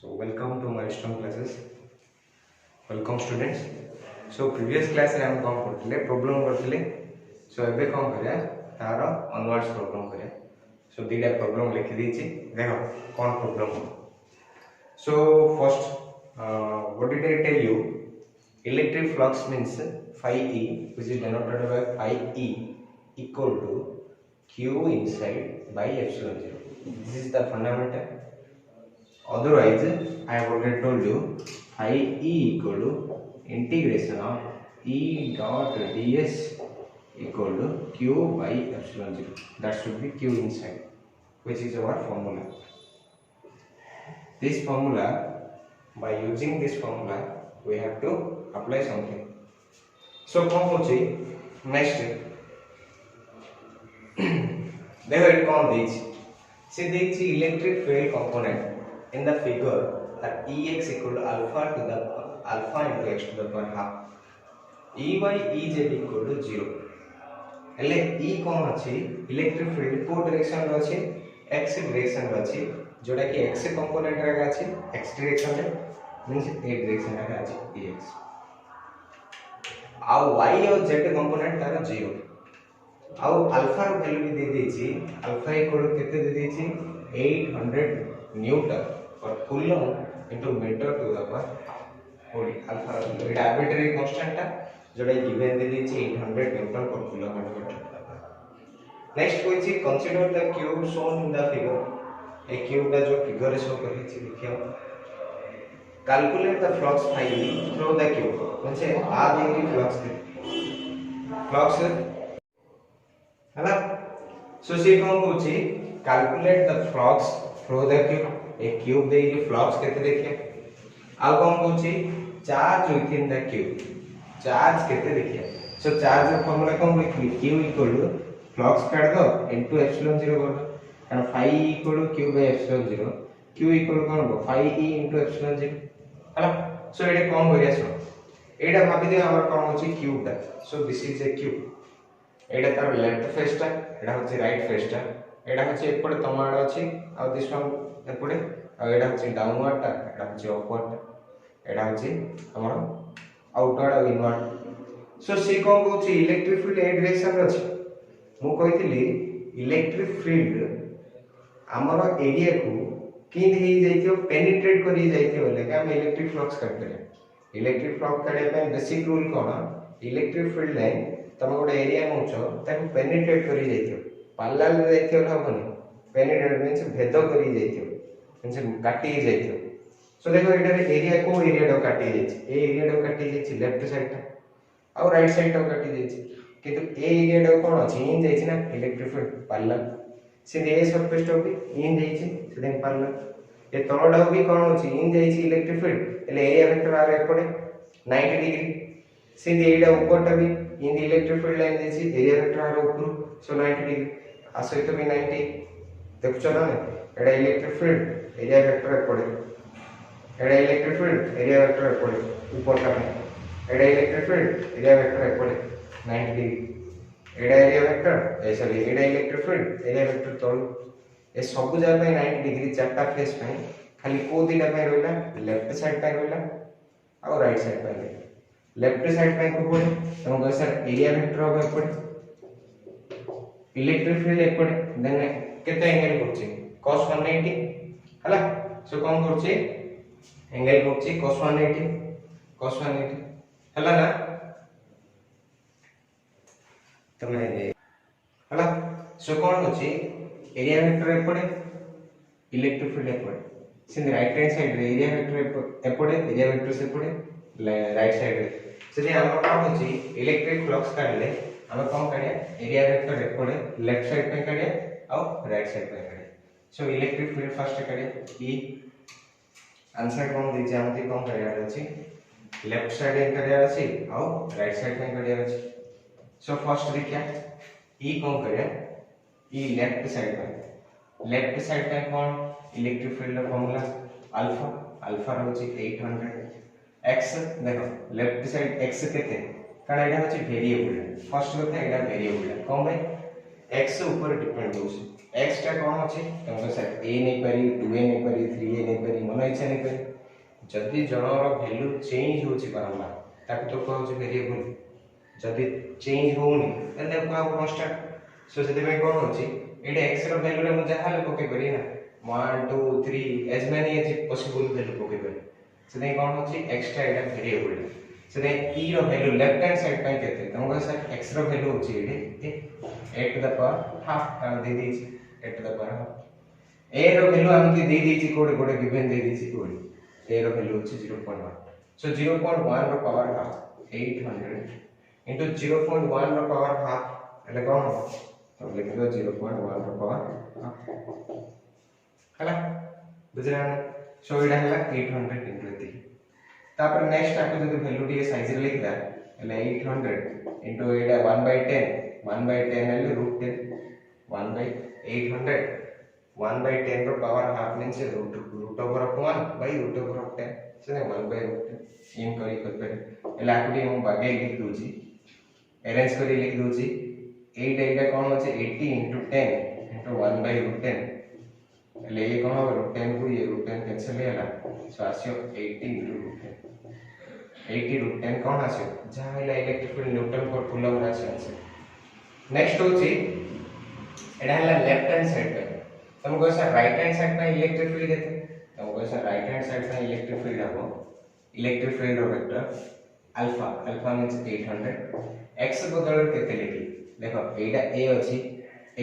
So welcome to Milestone classes. Welcome students. So previous class रे हम कौन करथिले प्रॉब्लम करथिले. So एबे कौन करिया तार onwards प्रॉब्लम करिया. So दीटा प्रॉब्लम लिखि देछि देखो कौन प्रॉब्लम हो. So first what did I tell you? Electric flux means phi E, which is denoted by phi E equal to Q inside by epsilon 0. This is the fundamental. Otherwise, I have already told you phi E equal to integration of E dot ds equal to Q by epsilon 0. That should be Q inside, which is our formula. This formula, by using this formula, we have to apply something. So, next, देखो ये कौन देछि से देछि electric field component in the figure that Ex equal to alpha to the alpha into x to the power half E by Ez equal to 0 हेले E कौन अछि electric field को डायरेक्शन रे अछि x डायरेक्शन रे अछि जोटा कि x कंपोनेंट रे अछि x डायरेक्शन रे मींस a डायरेक्शन रे अछि Ex आ y और z कंपोनेंट तार 0 आउ अल्फा रो वैल्यू भी दे देछि अल्फा इक्वल टू केते दे देछि 800 न्यूटन और coulomb into metre to the power ओडी अल्फा रो एटा आर्बिट्ररी कांस्टेंट ता जोडा गिवन दे देछि 800 न्यूटन पर किलोमीटर. नेक्स्ट होई छि consider the cube shown in the figure ए क्यूब दा जो फिगर शो करै छि देखियो calculate the flux phi through the cube म्हणजे आ देगी फ्लक्स हैला सो से कोन होची calculate the flux through the cube ए क्यूब दे कि फ्लक्स केते देखिए आ कोन होची charge within the cube charge केते देखिए सो चार्ज रो फार्मूला कोन लिखि q इक्वल टू फ्लक्स काट दो इनटू एप्सिलॉन 0 कर दो कारण phi equal to q by epsilon 0 q equal कोन हो फाई e इनटू एप्सिलॉन 0 हैला सो एटा कोन करिया सो एटा भाबी दे हमर कोन होची क्यूब ता so this is a cube एटा तार लेफ्ट फेस टा एटा होची राइट फेस टा एटा होची एपडे तमाड अछि आ दिस वन एपडे आ एटा होची डाउनवर्ड टा एटा होची अपवर्ड टा एटा होची हमर आउटवर्ड आ इनवर्ड सो सी कोन कहूची इलेक्ट्रिक फील्ड ए डायरेक्शन रे अछि मु कहितली इलेक्ट्रिक फील्ड हमर एरिया को किन हे जाइथियो पेनिट्रेट करि जाइथियो लेके हम इलेक्ट्रिक फ्लक्स काटले इलेक्ट्रिक फ्लक्स काटे पे बेसिक रूल कोन इलेक्ट्रिक फील्ड लाइन तम गोटे एरिया नउछो ताको पेनिट्रेट करि जाइथियो पैरेलल रे जाइथियो हबनी पेनिट्रेट मींस भेद करि जाइथियो मींस काटि जाइथियो सो देखो एटा एरिया को एरिया डो काटि जाइछि ए एरिया डो काटि जाइछि लेफ्ट साइड ता और राइट साइड डो काटि जाइछि किंतु ए एरिया डो कोन अछि इन जाइछि ना इलेक्ट्रिक फील्ड पैरेलल से ए सरफेस डो भी इन जाइछि से देन पैरेलल ए तळ डो भी कोन अछि इन जाइछि इलेक्ट्रिक फील्ड एले एरिया वेक्टर आर एपडे 90 डिग्री से एटा ऊपर टा भी in the electric field line देछि एरिया वेक्टर आर ऊपर सो 90 डिग्री आ सहित भी 90 देखछो ना एटा इलेक्ट्रिक फील्ड एरिया वेक्टर एपडे एटा इलेक्ट्रिक फील्ड एरिया वेक्टर एपडे ऊपर टा एटा इलेक्ट्रिक फील्ड एरिया वेक्टर एपडे 90 डिग्री एटा एरिया वेक्टर ए सॉरी एटा इलेक्ट्रिक फील्ड एरिया वेक्टर तळ ए सब जगह पे 90 डिग्री चारटा फेस पे खाली को दिना पे रहला लेफ्ट साइड पे रहला और राइट साइड पे रहला लेफ्ट साइड पे को पड़े तो सर एरिया वेक्टर हो पड़े इलेक्ट्रिक फील्ड एपड़े देन केते एंगल करछि cos 180 हला सो कोन करछि एंगल करछि cos 180 हला ना तमे हला सो कोन होछि एरिया वेक्टर एपड़े इलेक्ट्रिक फील्ड एपड़े सिंध राइट हैंड साइड रे एरिया वेक्टर एपड़े एरिया वेक्टर से पड़े राइट साइड रे से हमर काम होछि इलेक्ट्रिक फ्लक्स काढले हम कोन काढिया एरिया वेक्टर एपड़े लेफ्ट साइड पे काढिया और राइट साइड पे काढिया सो इलेक्ट्रिक फील्ड फर्स्ट काढिया ई आंसर कोन दै छै हमति कोन काढिया अछि लेफ्ट साइड काढिया अछि और राइट साइड पे काढिया अछि सो फर्स्ट देखिया ई कोन काढिया ई लेफ्ट साइड पे कोन इलेक्ट्रिक फील्ड फार्मूला अल्फा रहछि 800 x देखो लेफ्ट साइड x केते कारण एटा होछि वेरिएबल फर्स्ट कथा एटा वेरिएबल कोन भाई x ऊपर डिपेंड होछि x टा कोन अछि तुमको सर a नै परी 2a नै परी 3a नै परी मन इच्छा नै परी जदि जनर वैल्यू चेंज होछि बारंबार ताकि तो कहउछि वेरिएबल जदि चेंज होउनी तले को कांस्टेंट सो जदि कोन होछि एटा x रो वैल्यू रे मु जहा ले पके परी ना 1 2 3 as many as possible value पके परी से कोन होछि x टा एटा वेरिएबल से e रो वैल्यू लेफ्ट हैंड साइड पे केते तुमको सर x रो वैल्यू होछि एटे a to the power half दे दी a to the power half a रो वैल्यू हम दे दी कोडे कोडे गिवन दे दी कोडे a रो वैल्यू होछि 0.1 सो 0.1 रो पावर हाफ 800 into 0.1 रो पावर हाफ એટલે કોણ हो तो लिख दो 0.1 रो पावर हाफ हला बुझला सो एटा हला 800 into 3 तापर नेक्स्ट आपको जदि वैल्यू टी साइज रे लिखदा એટલે 800 into एटा 1/10 1/10 એટલે √10 1/800 1/10 रो power half means root over of 1 by root over of 10 से 1/10 इन करी करबे એટલે आकुटी हम बागे लिख दोची अरेंज करी लिख दोची 8 एटा कोन होचे 80 into 10 into 1 by √10 એટલે ये कोन हो √10 को ये √10 कैंसिल होला सो आसियो 80 into √10 80 √10 कोन आसियो जहा होला इलेक्ट्रिक फील्ड न्यूटन पर कूलम राशि आसे नेक्स्ट होची एडा होला लेफ्ट हैंड साइड पे तुमको ऐसा राइट हैंड साइड पे इलेक्ट्रिक फील्ड देते तुमको ऐसा राइट हैंड साइड पे इलेक्ट्रिक फील्ड हबो electric field vector alpha alpha means 800 x बदल केते लिखी देखो एटा a अछि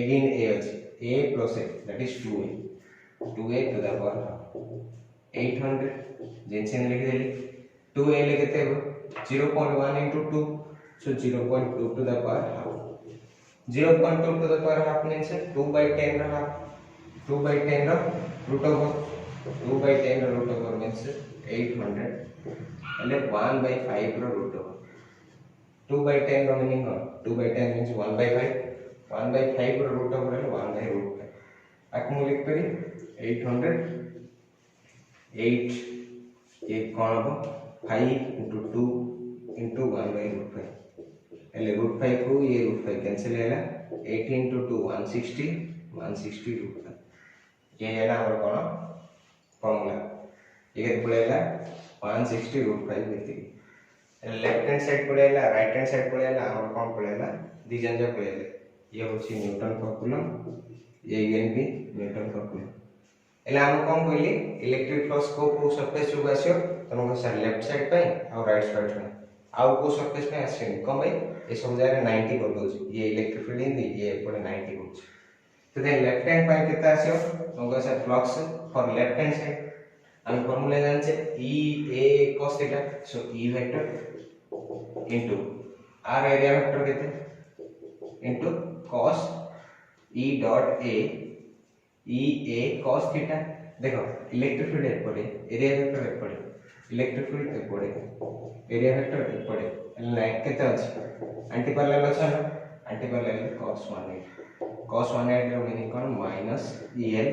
अगेन a अछि a plus a that is 2a 2a to the power half 800 Jensen लिख देली 2a ले केते हो 0.1 into 2 so 0.2 to the power half 0.2 to the power half means 2/10 row half 2/10 row root over 2/10 row root over means 800 એટલે 1/5 रो root over 2/10 रो meaning 2/10 means 1/5 1/5 रो root over है 1/5 आकु लिख करी 800 8 ये कोन हो 5 into 2 into 1/5 એટલે √5 को ये √5 कैंसिल हैला 80 into 2 160 160 √5 ये है ना और कोन फॉर्मूला ये केते पड़ेला 160 √5 देती लेफ्ट हैंड साइड पड़ेला राइट हैंड साइड पड़ेला और कोन पड़ेला दी जन जो पड़ेला ये होची न्यूटन पर कूलम ये again भी न्यूटन पर कूलम एला हम कोन कहली इलेक्ट्रिक फ्लक्स को सरफेस जो आसियो तुमको सर लेफ्ट साइड पे और राइट साइड पे आउ को सरफेस पे आसेनी कोन भाई ये सब जगह 90 कर दोछ ये इलेक्ट्रिक फील्ड इन ये पड़े 90 होछ तो दे लेफ्ट हैंड पे कितना आसियो तुमको sir flux for left hand side हम फार्मूला जानछे e a cos theta so e vector into r area vector केते into cos e dot a e a cos theta देखो इलेक्ट्रिक फील्ड एपड़े area vector एपड़े electric field एपड़े area vector एपड़े लाइट केते अछि एंटी पैरेलल अछि ना एंटी पैरेलल cos 180 रो मीनिंग कोन minus el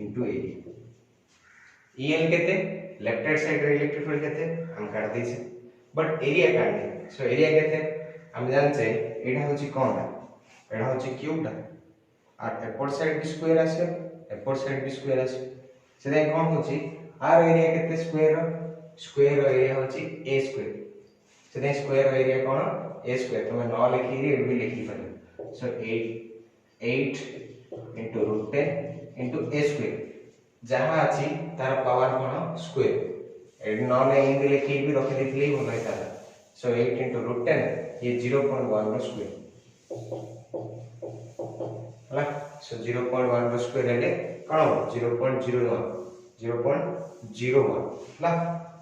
into area el केते लेफ्ट हैंड साइड रे इलेक्ट्रिक फील्ड केते हम काट दै छी बट एरिया काट दे सो एरिया केते हम जान छै एटा होची कोनटा एटा होची क्यूबटा और एपोर्ट साइड भी स्क्वायर आसे एपोर्ट साइड भी स्क्वायर आसे सेदा कोन होची आर एरिया केते स्क्वायर एरिया होची a स्क्वायर सेदा स्क्वायर एरिया कोन a स्क्वायर तुम न लिखि रे भी लिखि पारे so 8 into √10 into a square जहां अछि तार पावर कोन स्क्वायर एड न ले इन लिखि भी रखि देथली हो गई तार सो 8 into √10 ये 0.1 रो स्क्वायर हला सो 0.1 रो स्क्वायर हेले कोन 0.01 हला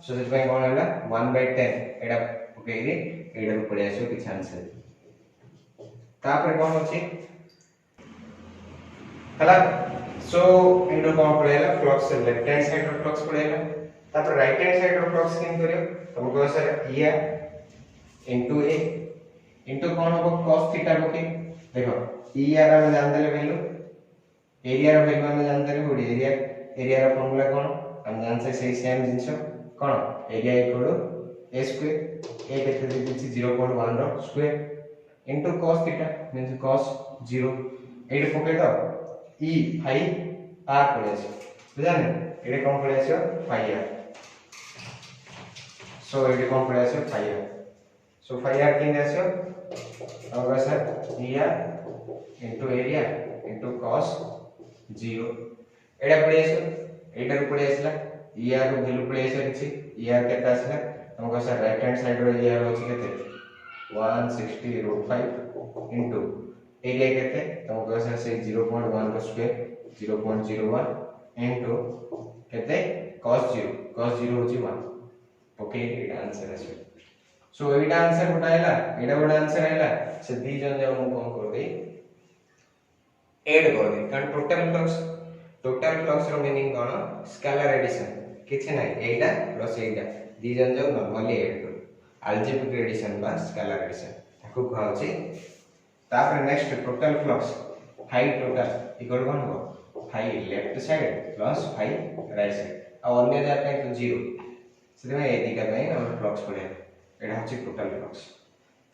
सो जे भाई कोन होला 1/10 एडा ओके रे एडा को पड़े आसो कि आंसर तापर कोन अछि हला सो इनटू कोन पड़ेला फ्लक्स लेफ्ट हैंड साइड रो फ्लक्स पड़ेला तापर राइट हैंड साइड रो फ्लक्स केन करियो तुमको सर या इनटू a इनटू कोन हो cos थीटा ओके देखो e आर हम जान देले वैल्यू एरिया रो वैल्यू हम जान देले होडी एरिया रो फार्मूला कोन हम जान से सही सेम जिंसो कोन area equal a square a केते दे दिछि 0.1 रो square into cos theta means cos 0 add पके दो ई फाई आर पड़े आसे बुझाने एडे कोन पड़े आसे फाई आर सो एडे कोन पड़े आसे phi r so phi r किन आसे होगा sir E r into area into cos 0 एडा पड़े आसे एडा पड़े आसला ई आर रो वैल्यू पड़े आसे किछि ई आर केता आसला हमको सर राइट हैंड साइड रो ई आर होछि केते 160/5 इनटू एरिया केते तुमको सर से 0.1 रो स्क्वायर 0.01 इनटू केते cos 0 होची 1 ओके एटा आंसर आसे सो एटा आंसर बताइला एटा बड़ा आंसर आइला से दी जन जाऊ कोन कर दे ऐड कर दे कारण टोटल फ्लक्स रो मीनिंग कोन स्केलर एडिशन किछ नै एटा प्लस एटा दी जन जाऊ नॉर्मली ऐड कर अलजेब्रिक एडिशन बा स्केलर एडिशन ताको कहउची तापर next total flux phi total equal कोन हो phi left side plus phi right side आ अन्य जाते तो 0 सेते में ए दिका पे हम फ्लक्स पड़े एटा होची टोटल फ्लक्स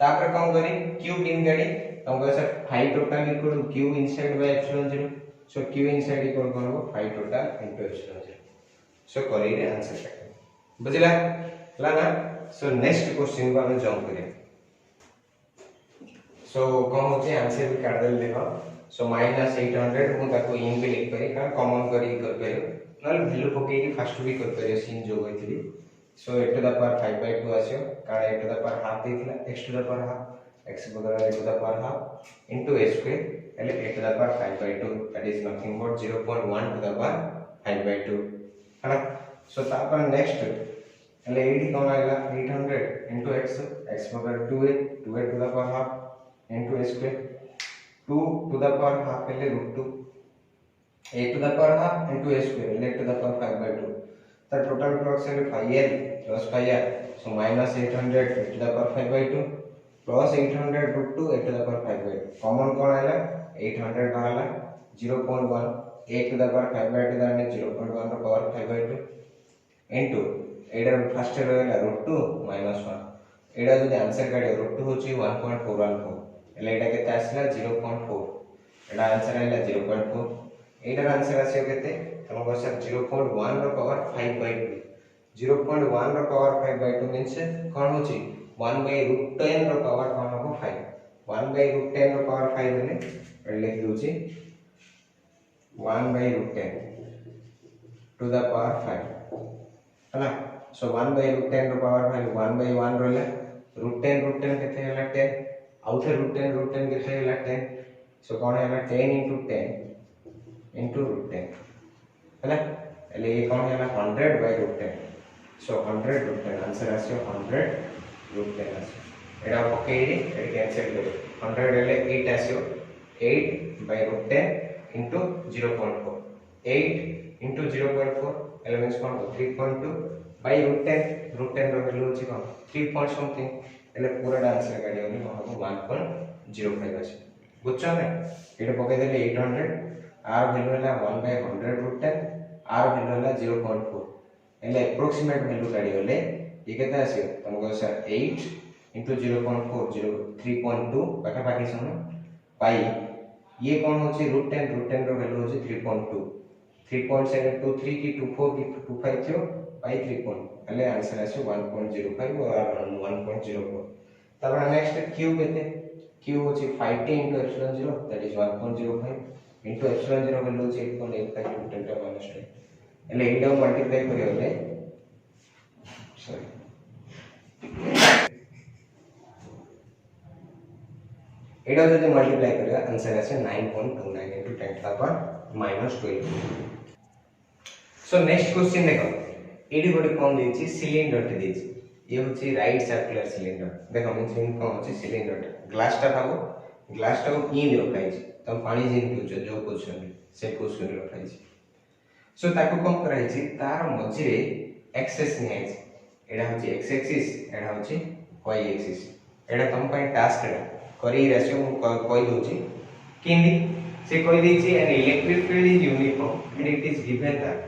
तापर कोन करी q इन गाडी हमको sir phi total equal q inside by epsilon 0 so q inside equal कोन हो phi total into epsilon 0 so करी रे आंसर करते बुझिला ला ना सो नेक्स्ट क्वेश्चन को हम जंप करिया सो कोन होची आंसर भी काट देल देखो सो -800 मु ताको इन भी लिख पारी कारण कॉमन करी कर पारियो नल वैल्यू पके की फर्स्ट भी कर पारियो sin जो होइतली सो a to the power 5/2 आसियो कारण a to the power half देथिला x to the power half x बदला a to the power half into a square એટલે a to the power 5/2 that is nothing but 0.1 to the power 5/2 हला सो तापर next એટલે 80 कोन आइला 800 into x x बदला 2a to the power half into a square 2 to the power half એટલે √2 a to the power half into a square એટલે a to the power 5/2 the total flux is 5l plus 5r so -800 a to the power 5/2 plus 800 √2 a to the power 5/2 common cone Ayla 800 बाहला 0.1 a to the power 5/2 दाने 0.1 रो power 5/2 into adder first रहला √2 -1 एडा जदि answer काढे √2 होची 1.414 એટલે એટા કેતે આસલા 0.4 એડા answer આइला 0.4 adder answer आसे केते हमको सर 0.1 रो पावर 5/2 0.1 रो पावर 5/2 मींस कोन होची 1/√10 रो पावर कोन हो 5 1/√10 रो पावर 5 ने लिख दोची 1/√10 टू द पावर 5 हला सो 1/√10 रो पावर 5 1/1 रहला √10 केते हला 10 आउथे √10 केते हला 10 सो कोन हला 10 * 10 into √10 हला એટલે એ કોણ ହେଲା 100/√10 so 100/√10 આન્સર આસ્યો 100/√10 આસ્યો એડા પકેઈરી એ કેન્સલ કરો 100 એટલે 8 આસ્યો 8/√10 into 0.4 8 into 0.4 એટલે મીન્સ કોણ 3.2/√10 √10 ର ଭ୍ୟାଲୁ ଅଛି કોણ 3 point something એટલે પૂરા આન્સર કાઢ્યો કોણ હબો 1.05 આસ્યો ବୁଝଛ ને ଏଟା ପକେଇ ଦେଲେ 800 r value है 1/100√10 r value है 0.4 એટલે approximate value કાઢી ગલે એ કેતા હશે તમકો સર 8 * 0.4 3.2 પાકા પાકી સમ પાઈ ये कोन होची √10 रो वैल्यू होची 3.2 3.723 की 24 की 25 थियो पाई 3. એટલે આન્સર હશે 1.05 और 1.04 तब नेक्स्ट q केते q होची 5t * ε0 that is 1.05 into epsilon 0 value is 8.85 to 10 to minus 10 એટલે એટા મલ્ટીપ્લાય કર્યો એટલે સોરી एटा जदि मल्टीप्लाई करिया आंसर आसे 9.29 into 10 to the power -12 so next question देखो एडी गोटे कोन देछि सिलिंडर टे देछि ये होछि राइट सर्कुलर सिलिंडर देखो मींस इन कोन होछि सिलिंडर ग्लास टा थागो ग्लास टा को इन रखाइ छै तम पानी जिन पिउछ जो पोजिशन से पोजिशन रखाइ छै सो ताको कोन कराइ छै तार मझी रे एक्सेस नै छै एडा होछि एक्स एक्सिस एडा होछि वाई एक्सिस एडा तम पय टास्क एडा करी रेशियो कोइ दोछि किंदी से कोइ दै छै an electric field is uniform and it is given that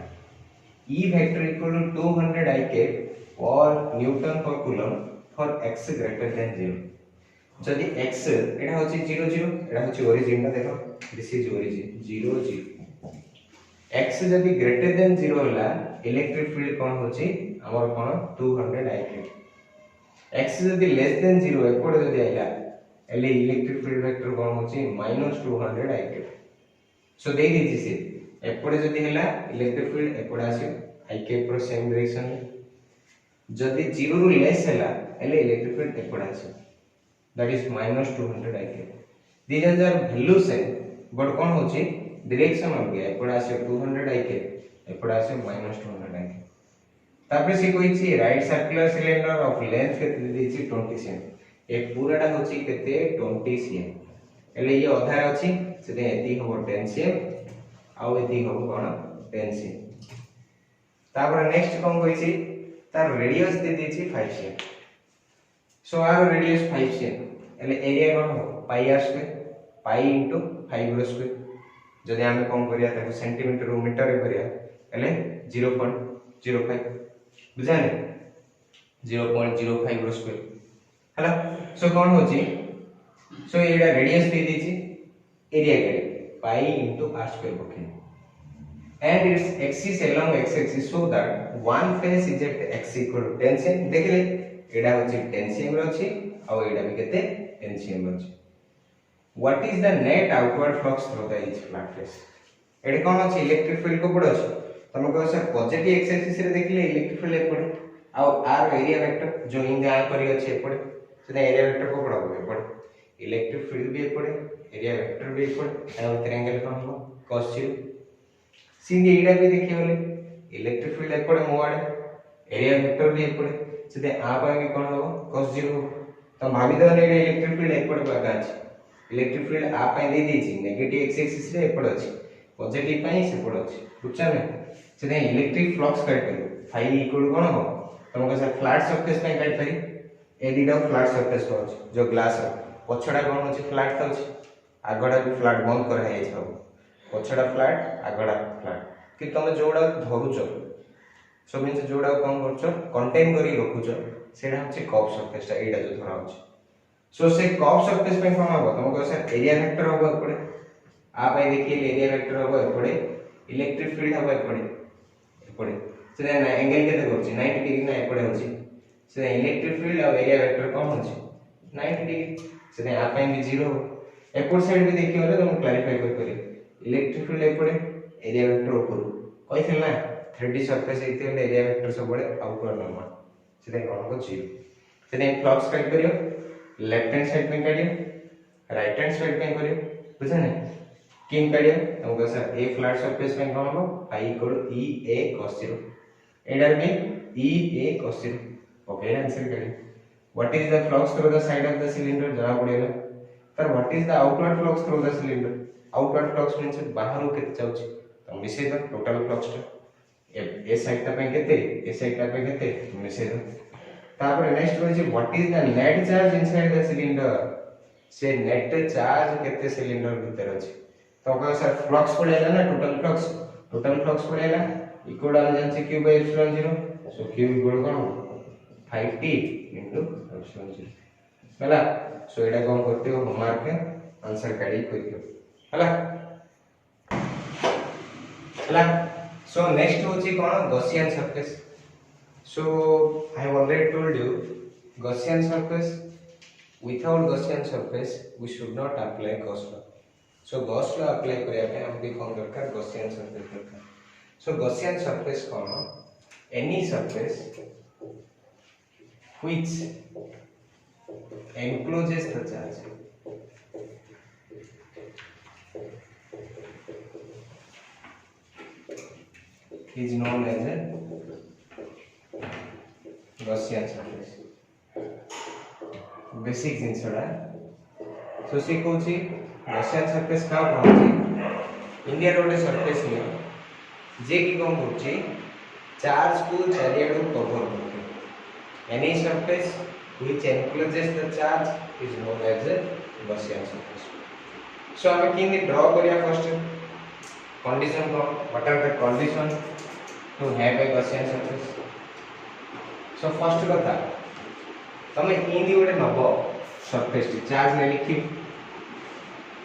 E vector equal to 200 IK or Newton per coulomb for x greater than 0 जदि x एटा होची 0 0 एटा होची ओरिजिन ना देखो दिस इज ओरिजिन 0 0 x जदि ग्रेटर देन 0 होला electric field कोन होची हमर कोन 200 I x जदि लेस देन 0 एपड जदि आइला एले इलेक्ट्रिक फील्ड वेक्टर कोन होची -200 I सो दे दीची से एपड जदि होला इलेक्ट्रिक फील्ड एपड आसी I पर सेम डायरेक्शन जदि 0 रु लेस होला एले इलेक्ट्रिक फील्ड एपड आसी that is -200 I these are value same but कोन होची डायरेक्शन हो गया एपड आसी 200 I एपड आसी -200 I तापर से कोइ छी right circular cylinder of length केते देछि 20 cm ए पूराटा होछि केते 20 cm एले ये अधार अछि सेते एति हो 10 cm आउ एति हो कोन 10 cm तापर नेक्स्ट कोन कोइ छी तार रेडियस दे देछि 5 cm सो आर रेडियस 5 cm एले एरिया कोन हो pi r square pi into 5 r square जदि हम कोन करिया ताको सेंटीमीटर मीटर रे करिया एले 0.05 बुझाने 0.05 स्क्वायर हला सो कोन होची सो एडा रेडियस दे दीची एरिया के पाई इनटू r स्क्वायर बके and its axis along x axis so that one face is at x equal to 10 cm देखले एडा होची 10 cm रो छी आ एडा भी केते 10 cm रो छी what is the net outward flux through the each flat face एडे कोन अछि इलेक्ट्रिक फील्ड को पड़ो छी तमे कहो सर पॉजिटिव x एक्सिस रे देखले इलेक्ट्रिक फील्ड एपड़े आ r एरिया वेक्टर जो इन आ करी अछि एपड़े सेटा एरिया वेक्टर को पड़ो एपड़े इलेक्ट्रिक फील्ड भी एपड़े एरिया वेक्टर भी एपड़े आ ट्रायंगल कोन हो cos 0 सीधी एडा भी देखि होले इलेक्ट्रिक फील्ड एपड़े मोआडे एरिया वेक्टर भी एपड़े सेते आ पाए भी कोन हो cos 0 हो तो भाबी दने इलेक्ट्रिक फील्ड एपड़े बाका अछि इलेक्ट्रिक फील्ड आ पाए दे देछि नेगेटिव x एक्सिस रे एपड़े अछि पॉजिटिव पाई से पड़ो अछि बुझछा ने सेते इलेक्ट्रिक फ्लक्स काट करी फाई इक्वल कोन हो तुमको सर फ्लैट सरफेस पे काट करी ए दिडा फ्लैट सरफेस हो जो ग्लास पछडा कोन होची फ्लैट तो आगडा भी फ्लैट बंद कर है छ पछडा फ्लैट आगडा फ्लैट कि तुम जोडा धरुचो सो मींस जोडा कोन करछो कंटेन करी रखुचो सेडा होची कर्व सरफेस एडा जो धरा होची सो से कर्व सरफेस पे कोन हो तुमको सर एरिया वेक्टर हो पड़े आ भाई देखिए एरिया वेक्टर हो पड़े इलेक्ट्रिक फील्ड हो पड़े पड़े से एंगल केते करछि 90 डिग्री ना पड़े होछि से इलेक्ट्रिक फील्ड और एरिया वेक्टर कोन होछि 90 डिग्री से आ पे भी 0 एपोर्ट साइड भी देखियो रे तुम क्लैरिफाई कर करी इलेक्ट्रिक फील्ड एपड़े एरिया वेक्टर ऊपर कहिथिल ना 3D सरफेस इते एरिया वेक्टर सब बड़े आउटवर्ड नॉर्मल से कोन हो 0 से फ्लक्स काट करियो लेफ्ट हैंड साइड पे काटियो राइट हैंड साइड पे करियो बुझा नहीं किम काटियो तुमको सर ए फ्लैट सरफेस पे कोन हो i इक्वल e a cos 0 एडर भी e a cos 0 okay answer करियो what is the flux through the side of the cylinder जरा पड़ेगा तर what is the outward flux through the cylinder outward flux means बाहर केते जाउची तो मिसे द टोटल फ्लक्स ए साइड ता पे केते ए साइड ता पे केते मिसे द तापर नेक्स्ट होची what is the net charge inside the cylinder से नेट चार्ज केते सिलेंडर भीतर अछि तो कह सर फ्लक्स पड़ेगा ना टोटल फ्लक्स पड़ेगा इक्वल आ जांचे q by epsilon 0 so q equal cone 5t into epsilon 0 हला सो एटा कोन करते हो होमवर्क के आंसर काढी करियो हला हला सो नेक्स्ट होची कोन Gaussian surface so I have already told you Gaussian surface without Gaussian surface we should not apply Gauss law so Gauss law apply करिया पे हमके कोन दरकार गॉसियन सरफेस दरकार सो गॉसियन सरफेस कोन any surface which encloses the charge is known as a Gaussian surface basic जिनसडा सो से Kochi Gaussian surface का होची इंडिया रोड सरफेस में जे की कोन होची चार्ज को चारियाडू कवर करते any surface which encloses the charge is known as a Gaussian surface so हम किन ड्रा करिया फर्स्ट condition को what are the condition to have a Gaussian surface so first कथा तमे इन गोटे नबो सरफेस चार्ज ने लिखि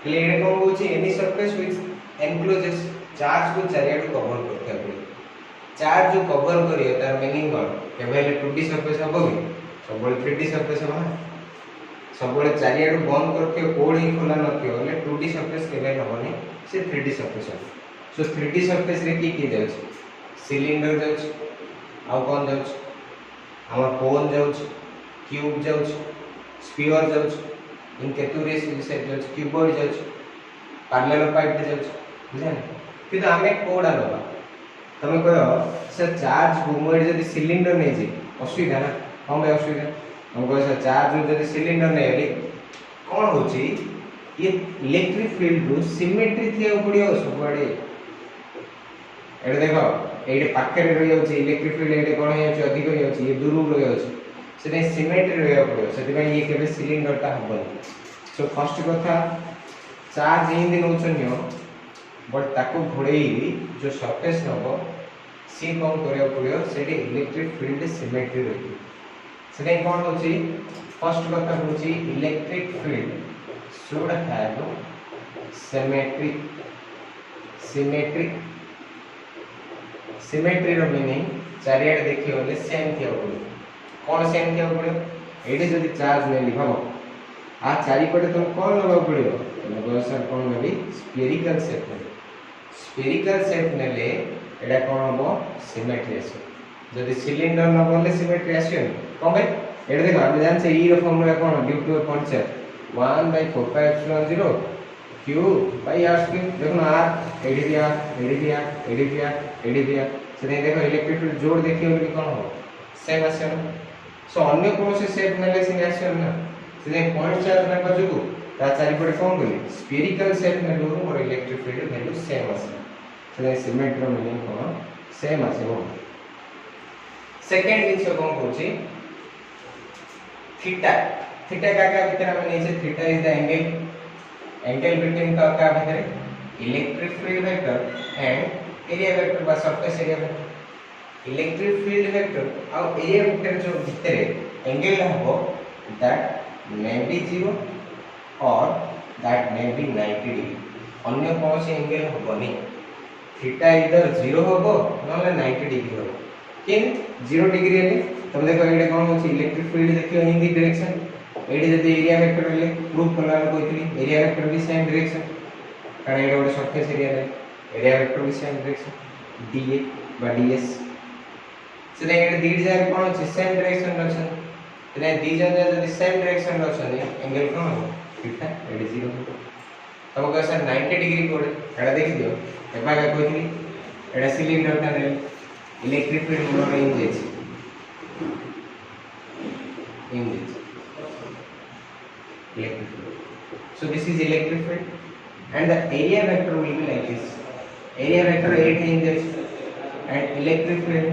ले एडे कोन होची any surface which encloses charge को चारियाडू कवर करथिया पड़े चार्ज जो कवर करियो तार मीनिंग कोन केबे 2D सरफेस हबो कि सब 3D सरफेस हबो ना सब चारियाडू बंद करथियो कोड ही खोला नथियो ले 2D सरफेस केबे हबोनी से 3D सरफेस हबो सो 3D सरफेस रे की जाउछ सिलिंडर जाउछ आ कोन जाउछ हमर कोन जाउछ क्यूब जाउछ स्फीयर जाउछ इन केतुरे से जाउछ क्यूबॉइड जाउछ पैरेलल पाइप जाउछ बुझान किंतु हमें कोड आलबा तमे कहो से चार्ज घुमोइड जदी सिलिंडर नै जे असुविधा ना हम बे असुविधा हम कहो से चार्ज जदी सिलिंडर नै हली कोन होची ये इलेक्ट्रिक फील्ड रो सिमेट्री थिया पड़ियो सबडे एडे देखो एडे पाखे रे रहि जाउची इलेक्ट्रिक फील्ड एडे कोन हे जाउची अधिक रहि जाउची ये दूर रहि जाउची से सिमेट्री रहि पड़ियो सेति भाई ये केबे सिलिंडर ता हबनी सो फर्स्ट कथा चार्ज इन दिन होचनियो बट ताको घोड़ेई जो सरफेस नबो सी कौन करिया पड़ियो सेडी इलेक्ट्रिक फील्ड सिमेट्री रही सेडे कौन होची फर्स्ट कथा होची electric field should have symmetry symmetric symmetry रो मीनिंग चारियाडे देखियो ले सेम थिया पड़ियो कौन सेम थिया पड़ियो एडी जदी चार्ज ने लिखबो आ चारि पटे तुम कौन लगा पड़ियो लगो सर कौन नेबी स्फेरिकल शेप ने स्फेरिकल शेप नेले एडा कौन हबो सिमेट्री आसे जदी सिलिंडर न बोले सिमेट्री आसे कौन बे एडे देखो हम जान से ई रो फॉर्मूला कौन due to concept 1/4π0 q by r square देखो ना r एडी दिया एडी दिया एडी दिया एडी दिया से देखो इलेक्ट्रिक फील्ड जोड़ देखियो कि कौन हो सेम आसे सो अन्य कोन से शेप नेले सिंग आसे ना से पॉइंट चार्ज ने बजुगु ता चारि पटे कौन करी स्फेरिकल शेप नेलु और इलेक्ट्रिक फील्ड वैल्यू सेम आसे से सिमेट्री मीनिंग कोन सेम आसे हो सेकंड दिन कौन होची थीटा थीटा का भीतर हम नहीं theta is the angle between का भीतर electric field vector and area vector बा surface area vector electric field vector और एरिया वेक्टर जो भीतर एंगल हबो दैट मे बी 0 और दैट मे बी 90 डिग्री अन्य कौन से एंगल हबोनी थीटा इधर 0 हबो नले 90 डिग्री हबो किन 0 डिग्री हेले तुम देखो एडे कौन होची इलेक्ट्रिक फील्ड देखियो इन दी डायरेक्शन एडी जदी एरिया वेक्टर हेले प्रूफ करला कोइतली एरिया वेक्टर भी सेम डायरेक्शन कारण एडे ओडे सरफेस एरिया रे एरिया वेक्टर भी सेम डायरेक्शन dA बा ds से दे एडे दी जाय कोन होची सेम डायरेक्शन रछन तने दी जाय जदी सेम डायरेक्शन रछन एंगल कोन हो थीटा एडे 0 तब को सर 90 डिग्री कोड एडा देखि दियो एबा का कोइतली एडा सिलिंडर ता रे electric field more in जेछि electric field. So this is electric field and the area vector will be like this. Area vector 8 in this and electric field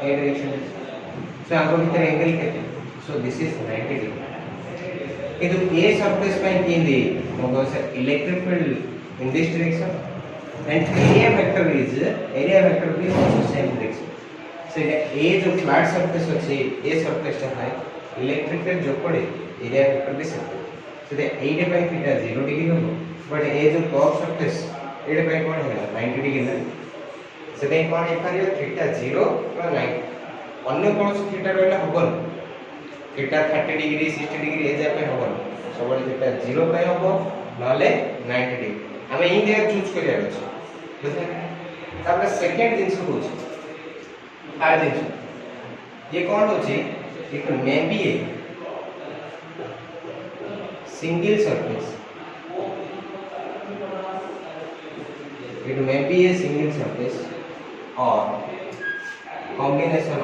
8 direction. So आगो भीतर एंगल केते so this is 90 degree. किंतु a surface पे किन दे मगो से electric field in this direction and area vector is also same direction. So a जो flat surface अछि a surface ता है इलेक्ट्रिक फील्ड जो पड़े एरिया वेक्टर भी सेम से 8 बाय थीटा 0 डिग्री हो बट ए जो कर्व सरफेस 8 बाय कोन है 90 डिग्री ना से दे कोन ए करियो थीटा 0 और 90 अन्य कोन से थीटा रहला हबन थीटा 30 डिग्री 60 डिग्री ए जाय हबन सब थीटा 0 बाय हबो नले 90 डिग्री हमें इन देयर चूज करिया अछि बुझे तापर सेकंड दिन से होछ थर्ड दिन ये कोन होछि it may be a single surface it may be a single surface or combination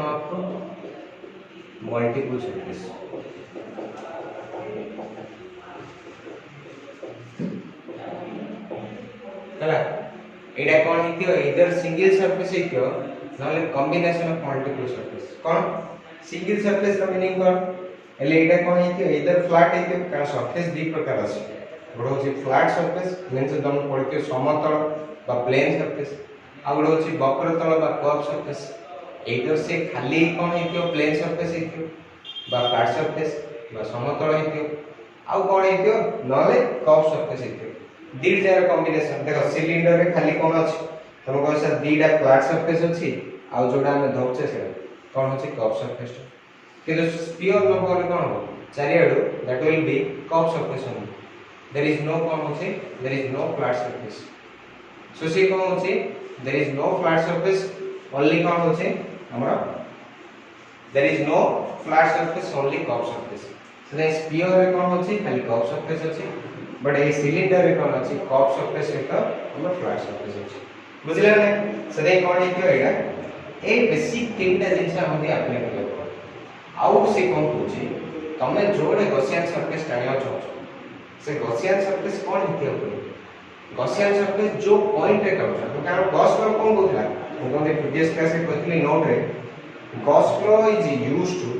of multiple surface कला एडा कोन हितियो इधर सिंगल सरफेस हितियो नले कॉम्बिनेशन ऑफ मल्टीपल सरफेस कोन सिंगल सरफेस रो मीनिंग कोन एले एटा कोन हितियो इधर फ्लैट हितियो कारण सरफेस दी प्रकार अछि गोडो होची फ्लैट सरफेस मींस दम पड़तियो समतल बा प्लेन सरफेस आ गोडो होची वक्रतल बा कर्व सरफेस एइटर से खाली कोन हितियो प्लेन सरफेस हितियो बा फ्लैट सरफेस बा समतल हितियो आ कोन हितियो नले कर्व सरफेस हितियो दीड जार कॉम्बिनेशन देखो सिलिंडर रे खाली कोन अछि तुम कह सर दीडा फ्लैट सरफेस अछि आ जोडा हम धरछे से कोन होछि कर्व सरफेस किंतु स्फीयर न बोले कोन हो चारियाडू that will be curve surface only there is no कोन होछि there is no flat surface so से कोन होछि there is no flat surface only कोन होछि हमरा there is no flat surface only curve surface so the sphere रे कोन होछि खाली कर्व सरफेस अछि बट ए सिलिंडर रे कोन अछि कर्व सरफेस सहित हम फ्लैट सरफेस अछि बुझले ने सदै कोन हेतियो एटा ए बेसिक तीनटा जिंस हम अप्लाई करले आउ से कोन होछि तमे जोडे गॉसियन सरफेस टाइया छ से गॉसियन सरफेस कोन हेतियो गॉसियन सरफेस जो पॉइंट रे करू छ कारण गॉस लॉ कोन बोलला हम प्रीवियस क्लास रे कहथि नोट रे Gauss law is used to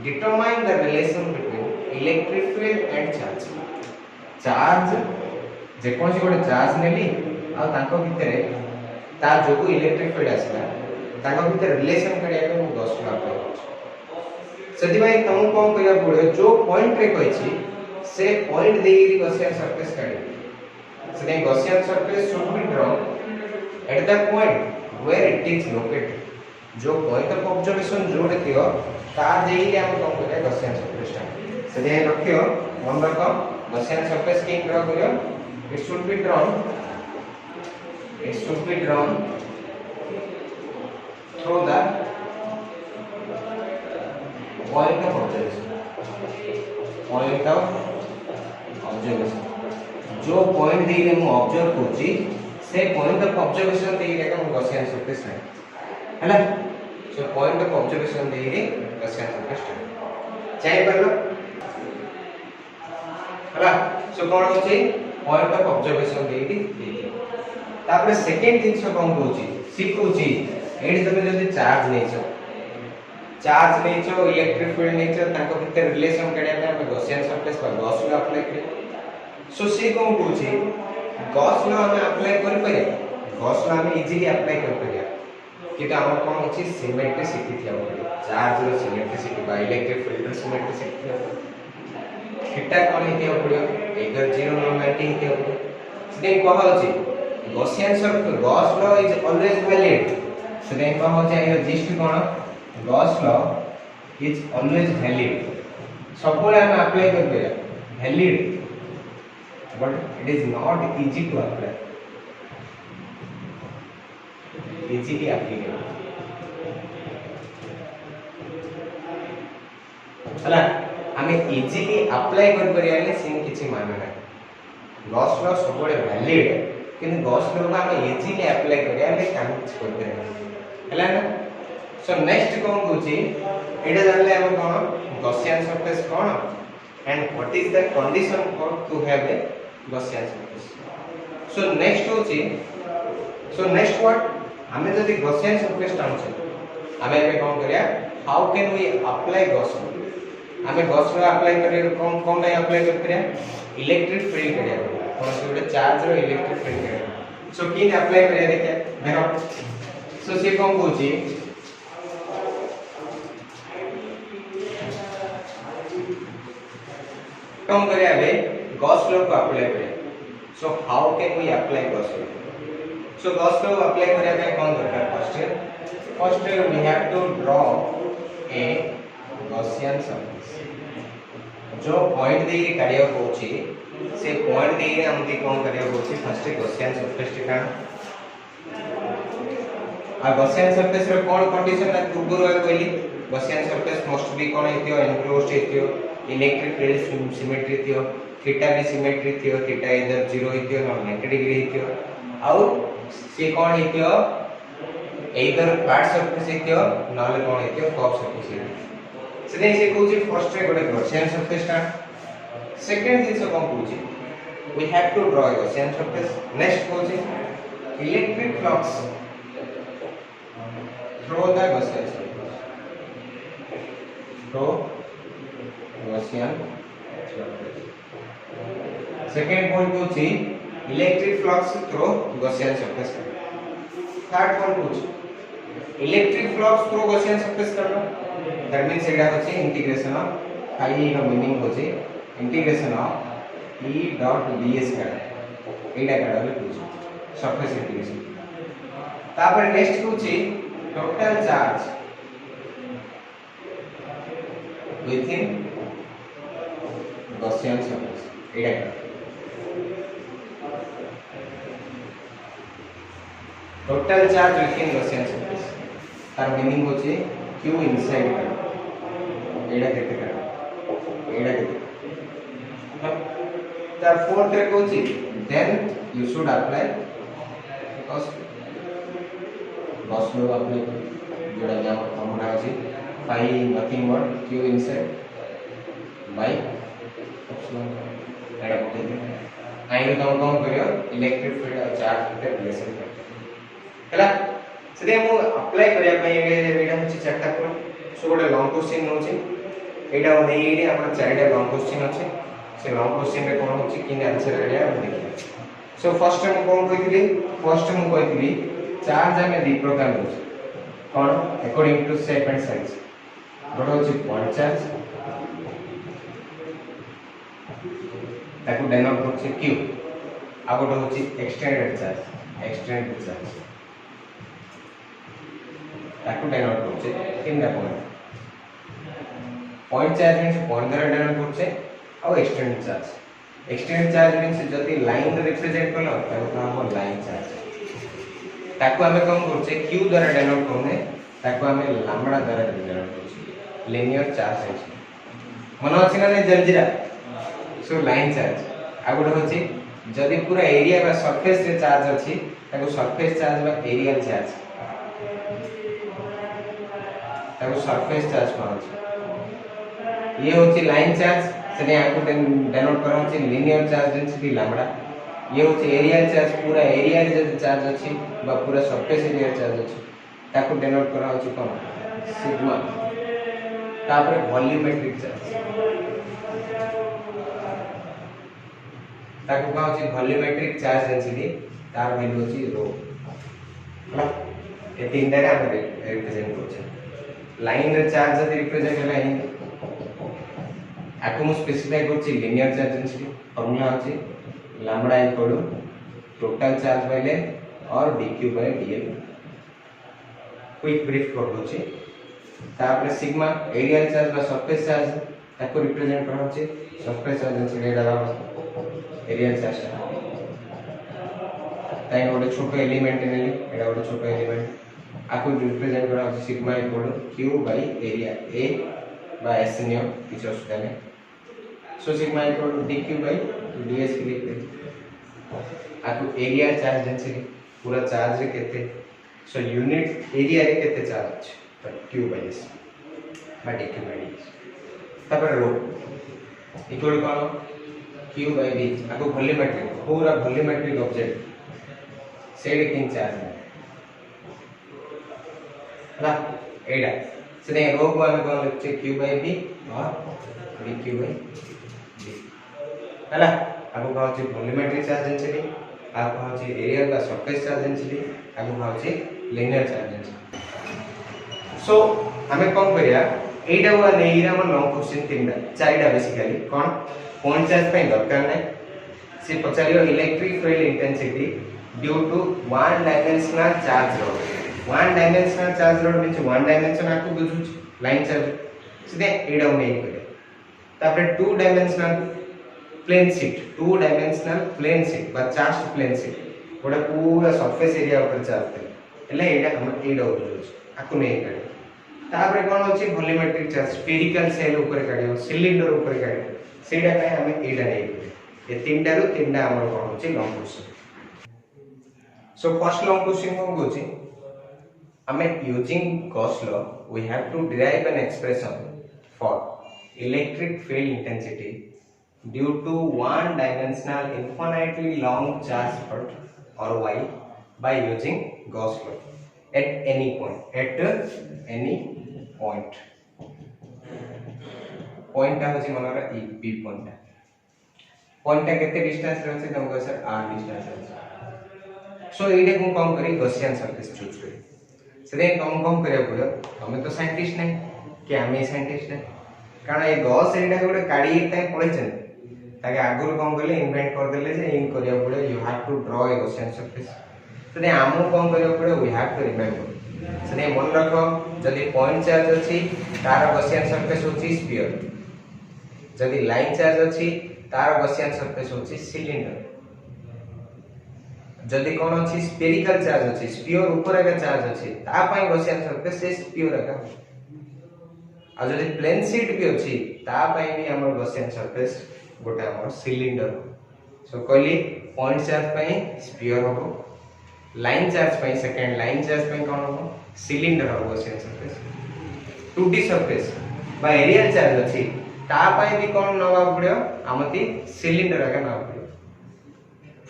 determine the relation between electric field and charge charge जे कोन से गोटे चार्ज नेली आ तांको भितरे ता जोगु इलेक्ट्रिक फील्ड आसला तांको भितरे रिलेशन करिया के गॉस लॉ अप्लाई करछ सेति भाई तुम कोन करिया पड़े जो पॉइंट रे कहछि से पॉइंट देई गॉसियन सरफेस काढी से Gaussian surface should be drawn at the point where it is located जो पॉइंट ऑफ ऑब्जर्वेशन जोड़े थियो ता देई हम कोन करे गॉसियन सरफेस से दे रखियो नंबर को गॉसियन सरफेस के ड्रा करियो it should be drawn through the point of observation जो पॉइंट देई हम ऑब्जर्व करछि से पॉइंट ऑफ ऑब्जर्वेशन देई रे हम गॉसियन सरफेस है हैला सो पॉइंट ऑफ ऑब्जर्वेशन देई रे गॉसियन सरफेस चाहि परलो हैला सो कोन होछि पॉइंट ऑफ ऑब्जर्वेशन देई रे तापर सेकंड थिंग सो कोन होछि सिखुछि एडी तमे जदी चार्ज नेचो इलेक्ट्रिक फील्ड नेचो ताको भितर रिलेशन करिया पे हम गॉसियन सरफेस पर गॉस लॉ अप्लाई करी सो से कोन होछि गॉस लॉ हम अप्लाई कर पारे गॉस लॉ हम इजीली अप्लाई कर पारे किंतु हम कोन होछि सिमेट्रिसिटी थिया पड़े चार्ज रो सिमेट्रिसिटी बा इलेक्ट्रिक फील्ड रो सिमेट्रिसिटी थिया थीटा कोन हेतिया पड़ियो इधर 0 90 हेतिया पड़ियो से कह होछि Gaussian surface Gauss law is always valid से कह होछि ए जिस्ट कोन Gauss law is always valid सब हम अप्लाई कर पारे valid but it is not easy to apply easily applicable हला हमें इजीली अप्लाई कर परियाले सिम किछि माने ना गॉस लॉ सब बड़े वैलिड किन गॉस लॉ ना हमें इजीली अप्लाई परियाले काम किछि कर परिया हला ना सो नेक्स्ट कोन होची एटा जानले हम कोन गॉसियन सरफेस कोन and what is the condition for to have a Gaussian surface so next what हमें जदी गॉसियन सरफेस टाउन हमें पे कोन करिया how can we apply Gauss law हमें गॉस लॉ अप्लाई करिया कोन नहीं अप्लाई कर करिया इलेक्ट्रिक फील्ड करिया कोन से गोटे चार्ज रो इलेक्ट्रिक फील्ड करिया सो किन अप्लाई करिया देखिया देखो सो से कोन कहूची कोन करिया बे गॉस लॉ को अप्लाई करिया so how can we apply Gauss law so Gauss law apply करिया पे कोन दरकार first we have to draw a Gaussian surface जो पॉइंट दे रे काढिया होची से पॉइंट दे रे हमके कोन करिया होची फर्स्ट गॉसियन सरफेस टिका आ गॉसियन सरफेस रे कोन कंडीशन ना पूर्व रे कहली गॉसियन सरफेस मस्ट बी कोन हेतियो एनक्लोज्ड हेतियो इलेक्ट्रिक फील्ड सिमेट्री थियो थीटा भी सिमेट्री थियो थीटा इधर 0 हेतियो न 90 डिग्री हेतियो आउ से कोन हेतियो इधर फ्लैट सरफेस हेतियो नले कोन हेतियो कर्व सरफेस हेतियो से से कहूची फर्स्ट रे गोटे गॉसियन सरफेस टा सेकंड दिस कोन कहूची we have to draw a Gaussian surface next कहूची electric flux through the Gaussian surface through Gaussian surface second point होची electric flux through Gaussian surface third point होची electric flux through Gaussian surface करना that means एटा होची integration of phi no meaning होची integration of E dot ds का एटा काढले पूछे सरफेस इंटीग्रेशन तापर नेक्स्ट होची total charge within Gaussian surface एटा total charge within Gaussian surface तार मीनिंग होची q इनसाइड एटा केते काढ एटा केते तार फोर्थ रे होची then you should apply because Gauss law apply जोड़ा यहाँ फॉर्मूला है phi nothing but q inside by epsilon एटा बोलते हैं आइए तो हम करियो इलेक्ट्रिक फील्ड और चार्ज के रिलेशन हला सेदे मु अप्लाई करिया पई एटा होची चारटा को सो गोटे लॉन्ग क्वेश्चन होची एटा ओने एडी आपण चारटा लॉन्ग क्वेश्चन अछि से लॉन्ग क्वेश्चन रे कोन होची किन आंसर एटा देखिए सो फर्स्ट टाइम कोन कहली चार्ज हमें दि प्रकार होची कोन according to shape and size गोटे होची पॉइंट चार्ज ताको डेनोट होची q आ गोटे होची एक्सटेंडेड चार्ज ताको डेनोट होची तीनटा पॉइंट चार्ज मींस पॉइंट द्वारा डेनोट होची और एक्सटेंडेड चार्ज मींस जति लाइन रिप्रेजेंट करलो ताको हम लाइन चार्ज ताको हमें कम करछे q द्वारा डेनोट करने ताको हमें लैम्बडा द्वारा डेनोट करछे लिनियर चार्ज है मन अछि ना नै जलजीरा सो लाइन चार्ज आ गोटे होछि जदि पूरा एरिया बा सरफेस रे चार्ज अछि ताको सरफेस चार्ज बा एरियल चार्ज ताको सरफेस चार्ज कहछि ये होछि लाइन चार्ज सेने आको डेनोट करा होछि लिनियर चार्ज डेंसिटी लैम्बडा ये होछि एरियल चार्ज पूरा एरिया रे जदि चार्ज अछि बा पूरा सरफेस एरिया चार्ज अछि ताको डेनोट करा होछि कोन सिग्मा तापर वॉल्यूमेट्रिक चार्ज ताको का होछि वॉल्यूमेट्रिक चार्ज डेंसिटी तार वैल्यू होछि रो हला ए तीन रे हम रिप्रेजेंट करछे लाइन रे चार्ज जदि रिप्रेजेंट होला हि आको मु स्पेसिफाई करछि लिनियर चार्ज डेंसिटी फार्मूला होछि lambda equal to total charge by length और dq by dl quick brief कर होछि तापर सिग्मा एरियल चार्ज बा सरफेस चार्ज ताको रिप्रेजेंट करा होछि सरफेस चार्ज डेंसिटी एटा बा एरियल चार्ज ताई गोटे छोटो एलिमेंट नेली एटा गोटे छोटो एलिमेंट आको रिप्रेजेंट करा होछि sigma equal to q by area a by s नियम किछ असुविधा नै so sigma equal to dq by ds के लिखते आको एरिया चार्ज डेंसिटी पूरा चार्ज रे केते सो यूनिट एरिया रे केते चार्ज तो q by s by dq by ds तापर रो इक्वल कोन q by d आको वॉल्यूमेट्रिक पूरा वॉल्यूमेट्रिक ऑब्जेक्ट सेड किन चार्ज हला एडा सेने रो को हम कोन लिखचे q by b और dq by d हला आको का होची वॉल्यूमेट्रिक चार्ज डेंसिटी आको होची एरिया का सरफेस चार्ज डेंसिटी आको का होची लिनियर चार्ज डेंसिटी सो हमें कोन करिया एटा वा नेइरा हम लॉन्ग क्वेश्चन तीनटा चारटा बेसिकली कोन पॉइंट चार्ज पे दरकार नै से पचारियो electric field intensity due to one dimensional charge load one dimensional charge load means one dimension आपको बुझु लाइन चार्ज सीधे एडा नै करे तापर two dimensional plane sheet two dimensional plane sheet बा चार्ज प्लेन शीट ओडा पूरा सरफेस एरिया ऊपर चार्ज थे एले एडा हम एडा बुझु आको नै करे तापर कोन होची वॉल्यूमेट्रिक चार्ज स्फेरिकल सेल ऊपर काडियो सिलिंडर ऊपर काडियो सेडा काय हम एडा नै करे ए तीनटा रो तीनटा हमर कोन होची long question so first long question कोन होची हमें using Gauss law we have to derive an expression for electric field intensity due to one dimensional infinitely long charge part or y by using Gauss law at any point point का होची Monera e b point का केते distance रे होची तुमको sir r distance है सो एडे को कम करी गॉसियन सरफेस चूज करी सेदे कम करिया पड़ो हमें तो साइंटिस्ट नहीं कि हमें साइंटिस्ट नहीं कारण ये गॉस एडा गोटे काडी ताई पळैछन ताके आगुर कौन कले इन्वेंट कर देले जे इन करिया पड़े you have to draw a Gaussian surface से आमु कौन करिया पड़े वी हैव टू रिमेंबर से मन रखो जदी पॉइंट चार्ज अछि तार गॉसियन सरफेस होची स्फीयर जदी लाइन चार्ज अछि तार गॉसियन सरफेस होची सिलिंडर जदी कोन अछि स्फेरिकल चार्ज अछि स्फीयर ऊपर का चार्ज अछि ता पई गॉसियन सरफेस से स्फीयर का आ जदी प्लेन शीट भी अछि ता पई भी हमर गॉसियन सरफेस गोटे हमर सिलिंडर सो कहली पॉइंट चार्ज पई स्फीयर हो लाइन चार्ज पई सेकंड लाइन चार्ज पई कोन हो सिलिंडर हो गॉसियन सरफेस 2D सरफेस बा एरियल चार्ज अछि ता पई भी कोन नवा पड़ियो हमती सिलिंडर का ना पड़ियो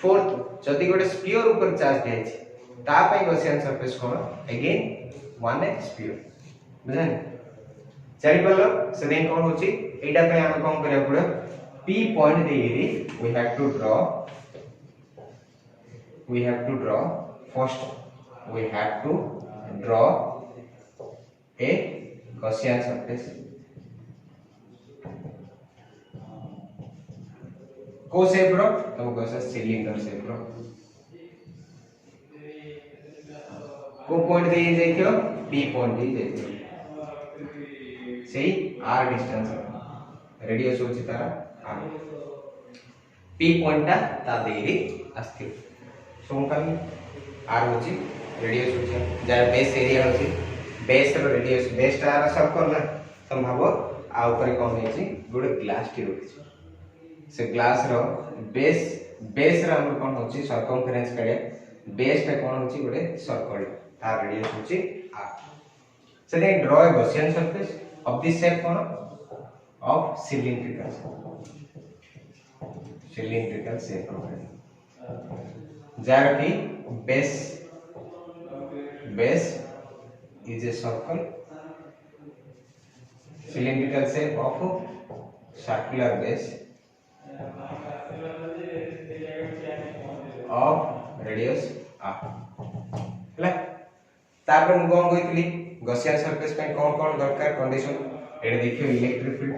फोर्थ जदी गोटे स्फीयर ऊपर चार्ज दिया अछि ता पई गॉसियन सरफेस कोन अगेन वन स्फीयर बुझन चली पल्लो से देन कोन होची एटा पे हम कोन करे पड़ो P point देरी we have to draw first we have to draw a Gaussian surface को शेप रो तो कैसा सिलिंडर शेप रो को पॉइंट दे देखियो P पॉइंट दे देखियो सही r डिस्टेंस रेडियस होची तारा r P पॉइंट ता देरी अस्ति सोमकामी r होची रेडियस होची जरा बेस एरिया होची बेस रो रेडियस बेस तारा सर्कल ना संभाव आ ऊपर कोन हेची गोटे ग्लास टी रखिछ से ग्लास रो बेस रा हम कोन होची सर्कमफरेंस करे बेस टा कोन होची गोटे सर्कल तार रेडियस होची r so then draw a Gaussian surface of this shape cone of cylindrical shape jar की base is a circle cylindrical shape of circular base of radius r हला तापर हम कोन कहितली गॉसियन सरफेस पे कोन दरकार condition एडे देखियो electric field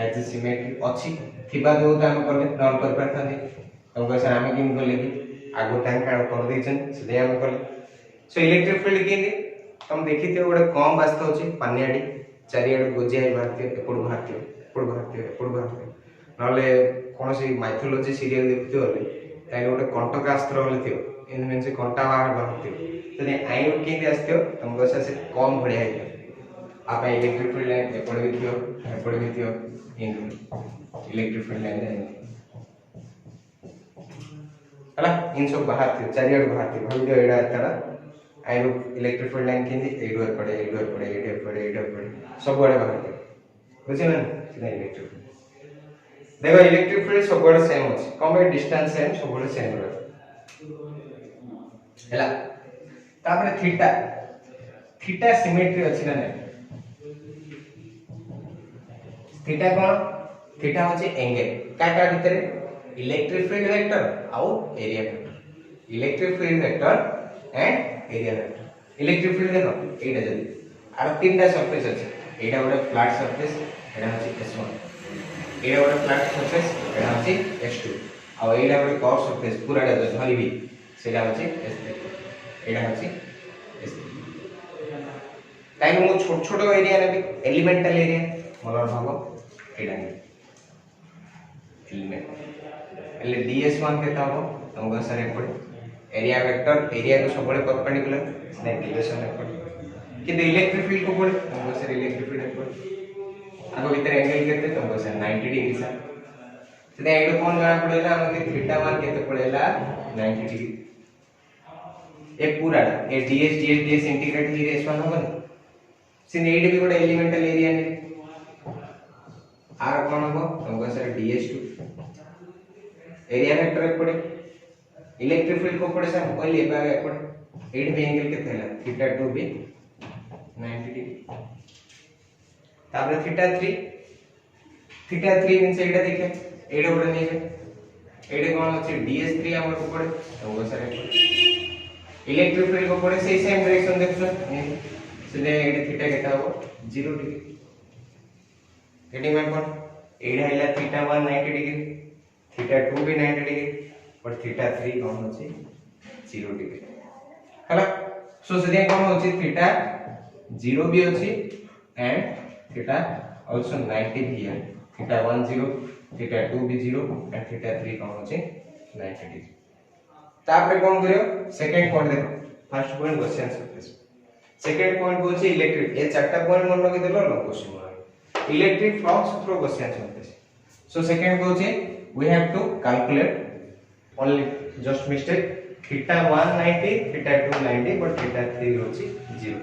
as symmetry अछि थिबा दो त हम करले नॉन कर परथानी हम कहै हम किन करले कि आगो टाइम काड कर दैछन से हम करले सो इलेक्ट्रिक फील्ड केनी हम देखिथियो गोटे कम वास्त होची पानियाडी चारियाड गोजियाई भारतीय एपड़ भारतीय नले कोनसी माइथोलॉजी सीरियल देखिथियो ले ताई गोटे कंटकास्त्र होले थियो इन मीन से कंटा भारतीय तने आई केनी आस्थियो हम कहै से कम बढ़िया है आप इलेक्ट्रिक फील्ड लाइन एपड़ भी थियो इन इलेक्ट्रिक फील्ड लाइन हला इन सब बाहर थियो चारियाड बाहर थियो भाबियो एडा तडा आई इलेक्ट्रिक फील्ड लाइन केनी एडो पड़े सब बड़े बाहर थियो बुझिना ना इलेक्ट्रिक फील्ड देखो इलेक्ट्रिक फील्ड सब बड़े सेम अछि कम डिस्टेंस सेम सब बड़े सेम रह हला तापर थीटा सिमेट्री अछि ना थीटा कोन थीटा होची एंगल काटा भीतर इलेक्ट्रिक फील्ड वेक्टर आउ area vector electric field vector and area vector electric field देखो एटा जदी आर तीनटा सरफेस अछि एटा गोटे फ्लैट सरफेस एटा होची S1 एटा गोटे फ्लैट सरफेस एटा होची S2 आ एटा गोटे कर्व सरफेस पूराटा जो धरिबी सेटा होची S3 एटा होची S3 काई मो छोट छोट एरिया ने एलिमेंटल एरिया मोलर भागो एटा एलिमेंट एले ds1 केता हो तुमको सर एपड़ एरिया वेक्टर एरिया को सबले परपेंडिकुलर स्नेक रिलेशन एपड़ किंतु इलेक्ट्रिक फील्ड को पड़े तुमको सर इलेक्ट्रिक फील्ड एपड़ आगो भीतर एंगल केते तुमको सर 90 डिग्री सर तने एडो कोन जाना पड़ेला हमके थीटा1 केते पड़ेला 90 डिग्री ए पूरा ए ds इंटीग्रेट ही s1 होबन सिन एडी भी गोटे एलिमेंटल एरिया ने आर कोन हो तुमको सर ds2 एरिया वेक्टर पड़े इलेक्ट्रिक फील्ड को पड़े सर पहले बार पड़े एडी भी एंगल केते हैला थीटा2 भी 90 डिग्री तापर थीटा3 मींस एटा देखे एडे गोटे नै एडे कोन अछि ds3 हमर को पड़े तुमको सर इलेक्ट्रिक फील्ड को पड़े से सेम डायरेक्शन देखछो सीधे एडी थीटा केता हो 0 डिग्री एडी में कोन एडा हैला थीटा 1 90 डिग्री, थीटा 2 भी 90 डिग्री, बट थीटा 3 कोन होची 0 डिग्री हला। सो से कोन होची थीटा 0 भी होची एंड थीटा आल्सो 90 भी है, थीटा 1 0, थीटा 2 भी 0 एंड थीटा 3 कोन होची 90 डिग्री। तापरे कोन करियो सेकंड पॉइंट देखो, first point Gaussian surface, second point को होची इलेक्ट्रिक, ए चारटा पॉइंट मन लगे देलो न क्वेश्चन मार electric flux through Gaussian surface. So second को होची we have to calculate only just mistake theta 1 90, theta 2 90, but theta 3 होची 0।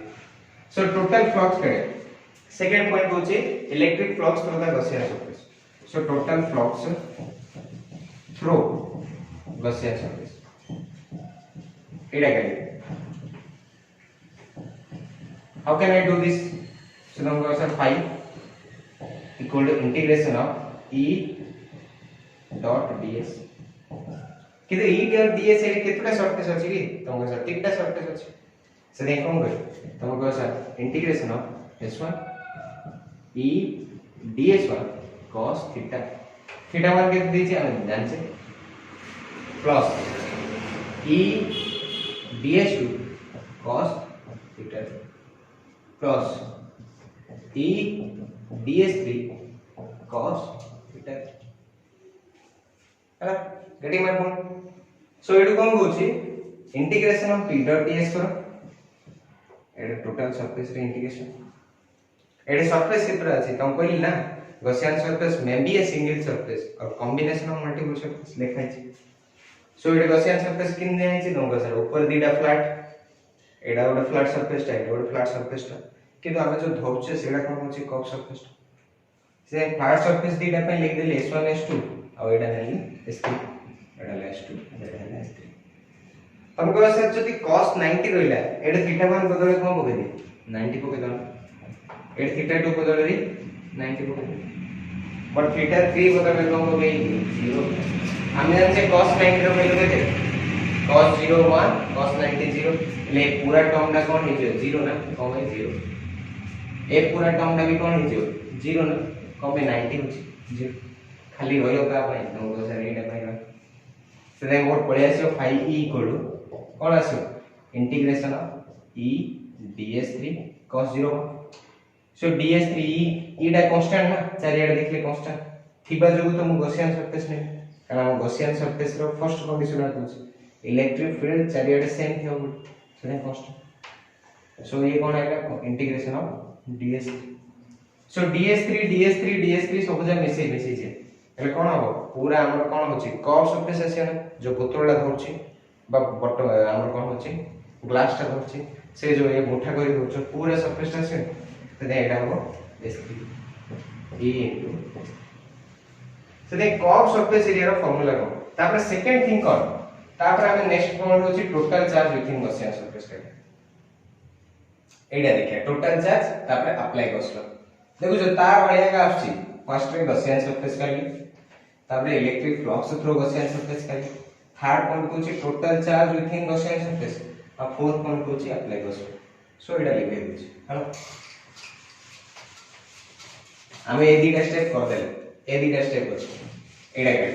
सो टोटल फ्लक्स करे सेकंड पॉइंट को होची electric flux through the Gaussian surface. So total flux through Gaussian surface एडा करे, how can I do this? So now we have phi equal to integration of E dot ds। किते E dot ds एले केतटा surface अछि कि तमको sir तीनटा surface अछि, से देखो हम तमको sir integration of s1 E ds1 cos theta, theta 1 के दीजिए हम जान से plus E ds2 cos theta plus E ds3 cos theta है गेटिंग माय पॉइंट। सो एडु कोन होची integration of p dot ds करो, एडे टोटल सरफेस रे इंटीग्रेशन, एडे सरफेस केतरा अछि तम कहली ना Gaussian surface may be a single surface और कॉम्बिनेशन ऑफ मल्टीपल सरफेस लिखा छै। सो एडे गॉसियन सरफेस किन नै छै दंगा सर ऊपर दीटा फ्लैट, एडा गोटे फ्लैट सरफेस टा, एडा गोटे फ्लैट सरफेस टा, किंतु आमे जो धोबछे सेडा कोन होची कर्व सरफेस टा, से फ्लैट सरफेस दीटा पे लिख देली s1 s2 और एडा नेली s3, एडा ले s2 एडा ले s3। हमको सर जति cos 90 रहला एडा थीटा 1 बदले कोन पके दे 90 पके दन, एडा थीटा 2 बदले रे 90 पके दे, बट थीटा 3 बदले कोन पके 0। हम जान से cos 90 रो वैल्यू केते cos 0 1 cos 90 0, ले पूरा टर्म ना कोन हे 0 ना कोन है 0, ए पूरा टर्म ना भी कोन हे 0 ना कोन पे 90 होची 0, खाली रहियो का भाई तो सर एटा पाइबा। से देन मोर पळे आसियो phi e इक्वल टू कोन आसियो integration of e ds3 cos 0। So ds3 e डा कांस्टेंट ना चारियाडे देखले कांस्टेंट थिबा जोगु तो मु गॉसियन सरफेस ने, कारण गॉसियन सरफेस रो फर्स्ट कंडीशन आछी इलेक्ट्रिक फील्ड चारियाडे सेम थियो सेने कांस्टेंट। सो ये कोन आइला integration of ds। So ds3 सब जा मेसेज जे एले कोन हो पूरा हमर कोन होची कर्व सरफेस आसी ना जो बोतलला धरची बा बट हमर कोन होची ग्लास टा धरची से जो ये मुठा करी होछ पूरा सरफेस आसी तदे एटा हो s3 e इनटू से दे कर्व सरफेस एरिया रो फार्मूला को। तापर सेकंड थिंग कर, तापर हम नेक्स्ट पॉइंट होची total charge within Gaussian surface का एडा देखिए टोटल चार्ज तापर अप्लाई गॉस लॉ देखो जो तार वालिया का आछि फर्स्ट रे गॉसियन सरफेस का लिए, तापर electric flux through Gaussian surface का लिए, थर्ड पॉइंट को होची total charge within Gaussian surface और फोर्थ पॉइंट को होची अप्लाई गॉस लॉ। सो एडा लिख देछि हेलो हमें ए दीटा स्टेप कर देले, ए दीटा स्टेप अछि एडा के।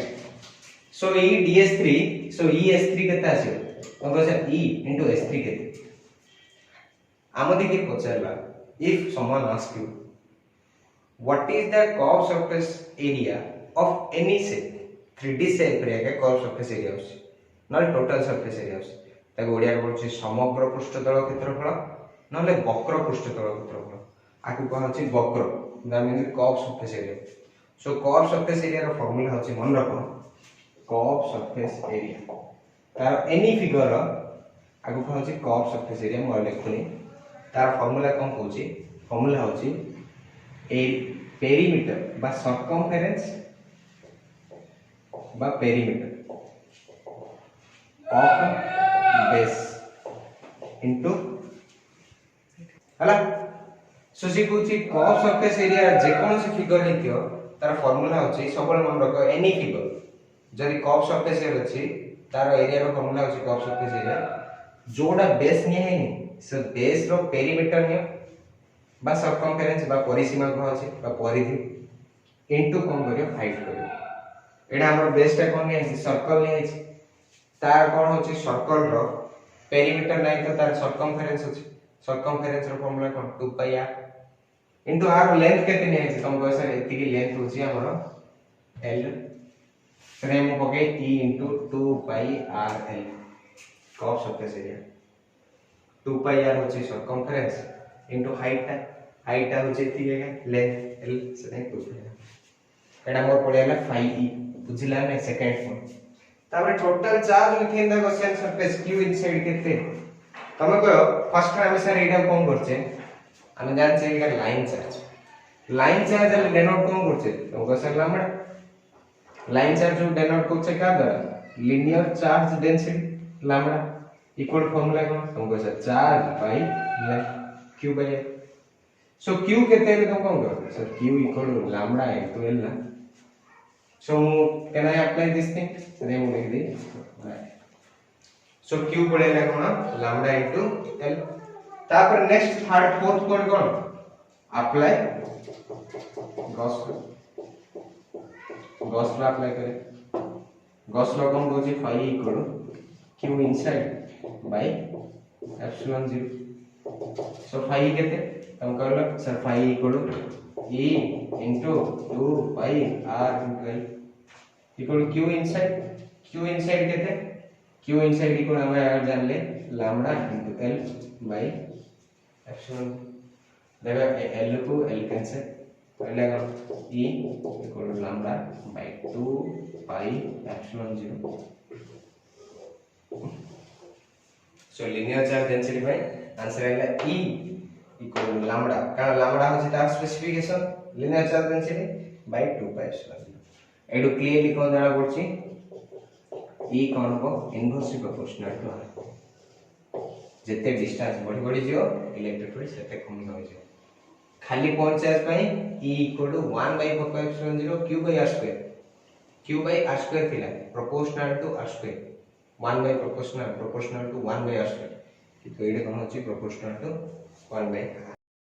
सो e ds3 सो e s3 केता आसी हम कहै e into s3 केते आमदी के पचरला if someone ask you what is the curve surface area of any shape 3D shape रे के कर्व सरफेस एरिया होछि नले टोटल सरफेस एरिया होछि ताको ओडिया रे बोलछि समग्र पृष्ठतल क्षेत्रफल नले वक्र पृष्ठतल क्षेत्रफल आकु कोन होछि वक्र that means curve surface area. So curve surface area रो फार्मूला होछि मन रखो कर्व सरफेस एरिया तार एनी फिगर आकु कोन होछि कर्व सरफेस एरिया म लिखुनी तार फार्मूला कोन होछि फार्मूला होछि ए पेरीमीटर बा सर्कमफेरेंस बा पेरीमीटर ऑफ बेस इनटू हला। सो सी कोची कर्व सरफेस एरिया जे कोन से फिगर हेतियो तार फार्मूला होची सबल मन रखो एनी फिगर जदी कर्व सरफेस एरिया अछि तार एरिया रो फार्मूला होची कर्व सरफेस एरिया जोडा बेस नि हेनी से बेस रो पेरीमीटर नि बा सर्कमफेरेंस बा परिसीमा को अछि बा परिधि इनटू कोन करियो हाइट करियो एडा हमर बेस टा कोन है सर्कल ने है तार कोन होची सर्कल रो पेरीमीटर नहीं तो तार सर्कमफेरेंस होची सर्कमफेरेंस रो फार्मूला कोन 2 पाई r इनटू r लेंथ केते ने है तुम को सर एति की लेंथ होची हमर l सरे मु पके e इनटू 2 पाई r l cos surface area 2 पाई r होची सर्कमफेरेंस इनटू हाइट होची एति के लेंथ l सरे 2 एडा मोर पड़ेला 5e बुझिला ने सेकंड पॉइंट तापर टोटल चार्ज लिखिन the question surface q inside केते तमे कहो फर्स्ट टाइम सर एटा कोन करछे हम जान से एटा लाइन चार्ज डेनोट कोन करछे तुमको सर लामड़ा लाइन चार्ज जो डेनोट करछे का द्वारा linear charge density lambda equal formula कोन तुमको sir charge by q by so q केते ले तुम कोन करो sir q equal lambda into l ना so can I apply this thing so they will make the so q पड़ेगा कोन lambda into l तापर नेक्स्ट थर्ड फोर्थ कोड कोन apply Gauss law apply करे Gauss law कोन होची phi equal q inside by epsilon 0 so phi केते हम करलो sir phi equal e into 2 pi r into l equal q inside केते q inside equal हम जान ले lambda into l by epsilon देखो l को l कैंसिल पहले का e equal lambda by 2 pi epsilon 0 so linear charge density by answer है e equal lambda कारण लैम्डा होची तार specification linear charge density by 2 pi epsilon 0 एडु clearly कोन जाना पड़ची e कोन को इनवर्सली प्रोपोर्शनल टू r जेते डिस्टेंस बढ़ी जियो इलेक्ट्रिक फील्ड सेते कम हो जियो खाली पॉइंट चार्ज पई e equal to 1 by 4 pi epsilon 0 q by r square थिला proportional to r square 1 by proportional to 1 by r square तो एडे कोन होची प्रोपोर्शनल टू 1 by